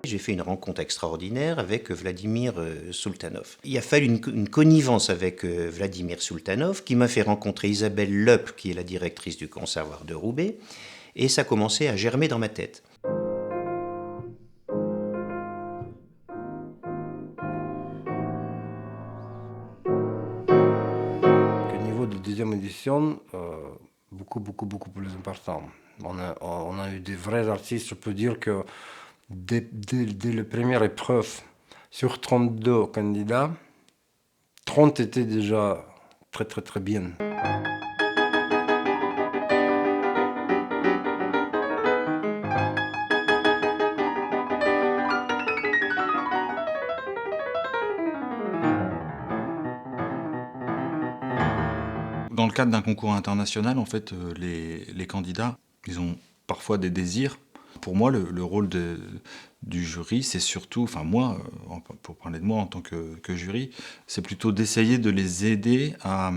J'ai fait une rencontre extraordinaire avec Vladimir Sultanov. Il a fallu une connivence avec Vladimir Sultanov qui m'a fait rencontrer Isabelle Loep, qui est la directrice du Conservatoire de Roubaix, et ça commençait à germer dans ma tête. Au niveau de la deuxième édition, beaucoup plus important. On a eu des vrais artistes. Je peux dire que dès la première épreuve, sur 32 candidats, 30 étaient déjà très bien. Dans le cadre d'un concours international, en fait, les candidats, ils ont parfois des désirs. Pour moi, le rôle du jury, c'est surtout, enfin moi, pour parler de moi en tant que jury, c'est plutôt d'essayer de les aider à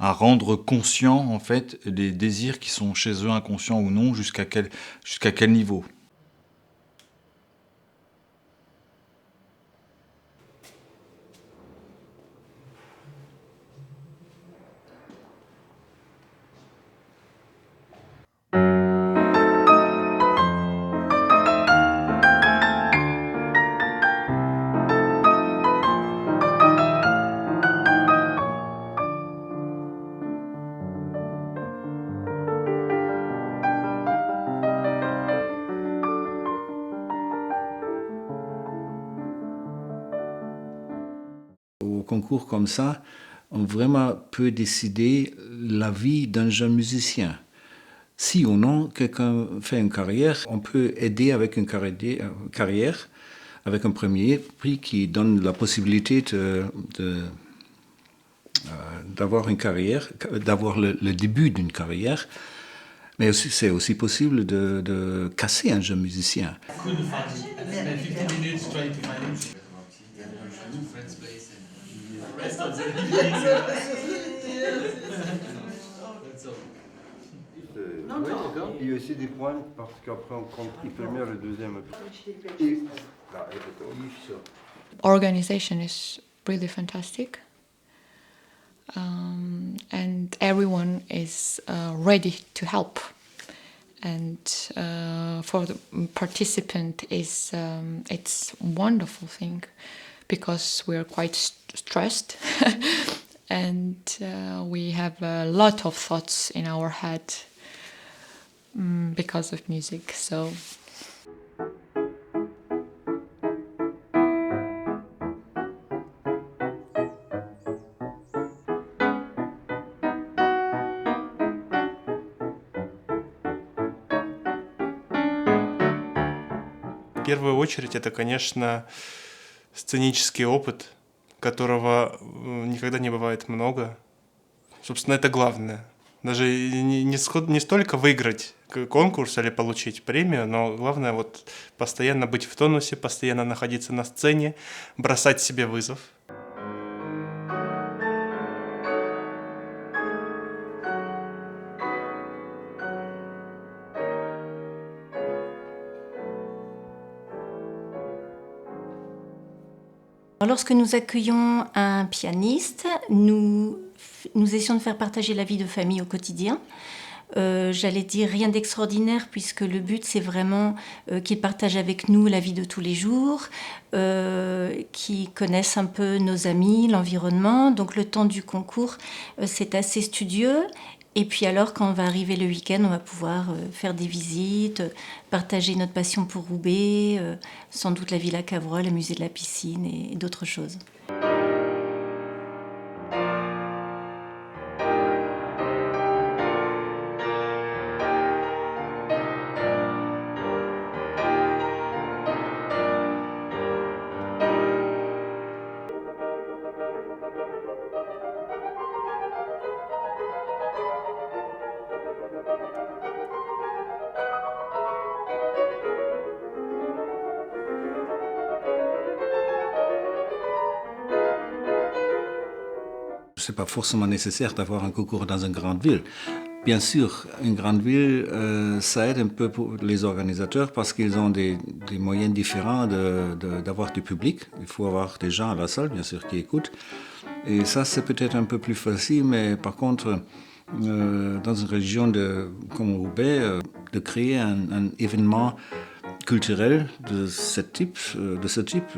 rendre conscients, en fait, les désirs qui sont chez eux, inconscients ou non, jusqu'à quel niveau. Au concours comme ça, on vraiment peut décider la vie d'un jeune musicien. Si ou non quelqu'un fait une carrière, on peut aider avec une carrière, avec un premier prix qui donne la possibilité d'avoir une carrière, d'avoir le début d'une carrière. Mais c'est aussi possible de casser un jeune musicien. Oui, d'accord. Il y a aussi des points parce qu'après on compte la première et deuxième. Organization is really fantastic, and everyone is ready to help. And for the participant, it's wonderful thing because we're quite stressed, and we have a lot of thoughts in our head because of music. So. В первую очередь это, конечно, сценический опыт, которого никогда не бывает много. Собственно, это главное. Даже не столько выиграть конкурс или получить премию, но главное вот постоянно быть в тонусе, постоянно находиться на сцене, бросать себе вызов. Lorsque nous accueillons un pianiste, nous essayons de faire partager la vie de famille au quotidien. J'allais dire rien d'extraordinaire puisque le but c'est vraiment qu'il partage avec nous la vie de tous les jours, qu'il connaisse un peu nos amis, l'environnement. Donc le temps du concours c'est assez studieux. Et puis alors quand va arriver le week-end, on va pouvoir faire des visites, partager notre passion pour Roubaix, sans doute la Villa Cavrois, le musée de la piscine et d'autres choses. C'est pas forcément nécessaire d'avoir un concours dans une grande ville. Bien sûr, une grande ville, ça aide un peu pour les organisateurs parce qu'ils ont des moyens différents d'avoir du public. Il faut avoir des gens à la salle, bien sûr, qui écoutent. Et ça, c'est peut-être un peu plus facile, mais par contre, dans une région comme Roubaix, de créer un événement culturel de ce type,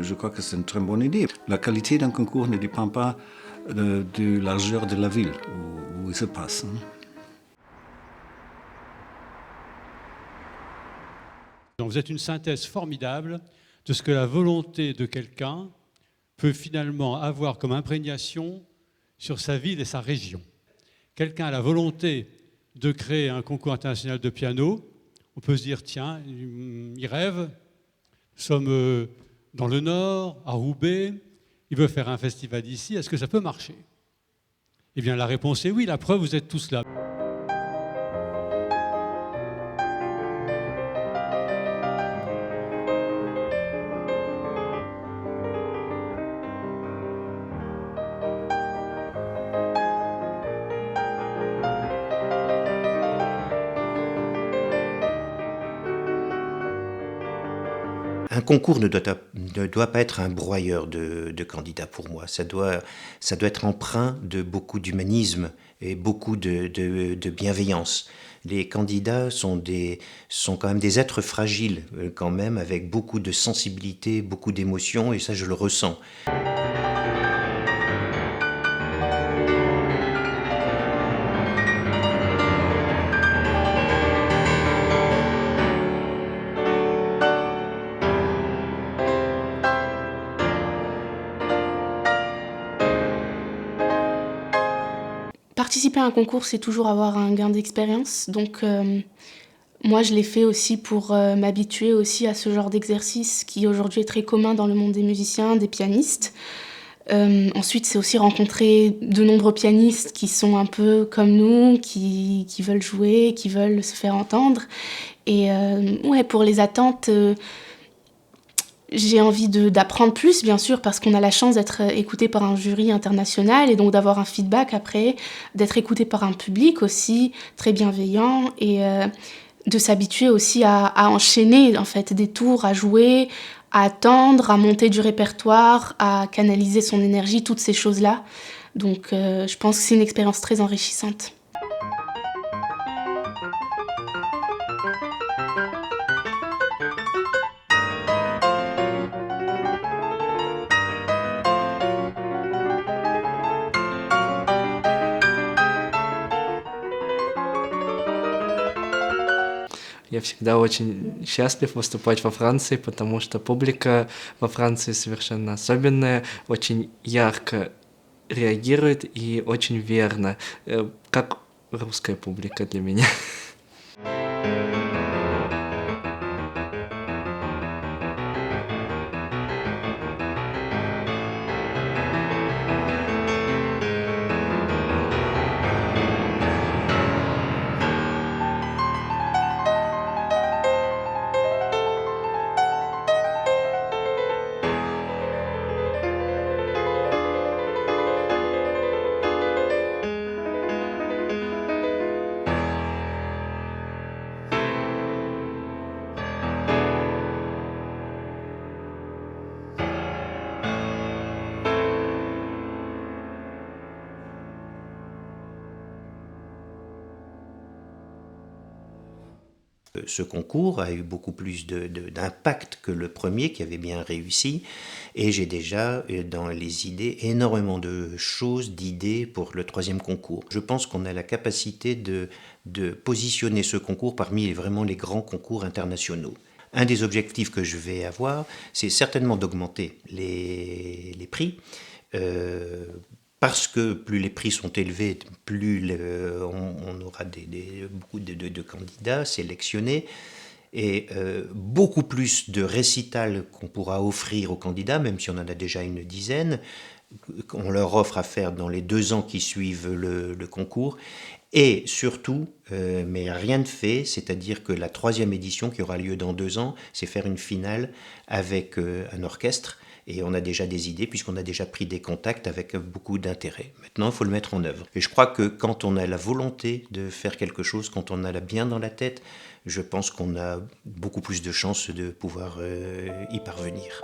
je crois que c'est une très bonne idée. La qualité d'un concours ne dépend pas de la largeur de la ville où il se passe. Donc vous êtes une synthèse formidable de ce que la volonté de quelqu'un peut finalement avoir comme imprégnation sur sa ville et sa région. Quelqu'un a la volonté de créer un concours international de piano. On peut se dire, tiens, il rêve. Nous sommes dans le Nord, à Roubaix. Il veut faire un festival ici. Est-ce que ça peut marcher? Eh bien, la réponse est oui. La preuve, vous êtes tous là. Un concours ne doit pas être un broyeur de candidats pour moi. Ça doit être empreint de beaucoup d'humanisme et beaucoup de bienveillance. Les candidats sont quand même des êtres fragiles, quand même, avec beaucoup de sensibilité, beaucoup d'émotions, et ça, je le ressens. Participer à un concours, c'est toujours avoir un gain d'expérience. Donc, moi, je l'ai fait aussi pour m'habituer aussi à ce genre d'exercice qui aujourd'hui est très commun dans le monde des musiciens, des pianistes. Ensuite, c'est aussi rencontrer de nombreux pianistes qui sont un peu comme nous, qui veulent jouer, qui veulent se faire entendre. Et ouais, pour les attentes... j'ai envie d'apprendre plus, bien sûr, parce qu'on a la chance d'être écouté par un jury international et donc d'avoir un feedback après, d'être écouté par un public aussi très bienveillant et de s'habituer aussi à enchaîner en fait des tours, à jouer, à attendre, à monter du répertoire, à canaliser son énergie, toutes ces choses-là. Donc je pense que c'est une expérience très enrichissante. Я всегда очень счастлив выступать во Франции, потому что публика во Франции совершенно особенная, очень ярко реагирует и очень верно, как русская публика для меня. Ce concours a eu beaucoup plus d'impact que le premier qui avait bien réussi et j'ai déjà dans les idées énormément de choses, d'idées pour le troisième concours. Je pense qu'on a la capacité de positionner ce concours parmi vraiment les grands concours internationaux. Un des objectifs que je vais avoir, c'est certainement d'augmenter les prix. Parce que plus les prix sont élevés, plus on aura beaucoup de candidats sélectionnés et beaucoup plus de récitals qu'on pourra offrir aux candidats, même si on en a déjà une dizaine, qu'on leur offre à faire dans les 2 ans qui suivent le concours. Et surtout, mais rien de fait, c'est-à-dire que la 3e édition qui aura lieu dans 2 ans, c'est faire une finale avec un orchestre. Et on a déjà des idées puisqu'on a déjà pris des contacts avec beaucoup d'intérêt. Maintenant, il faut le mettre en œuvre. Et je crois que quand on a la volonté de faire quelque chose, quand on a la bien dans la tête, je pense qu'on a beaucoup plus de chances de pouvoir y parvenir.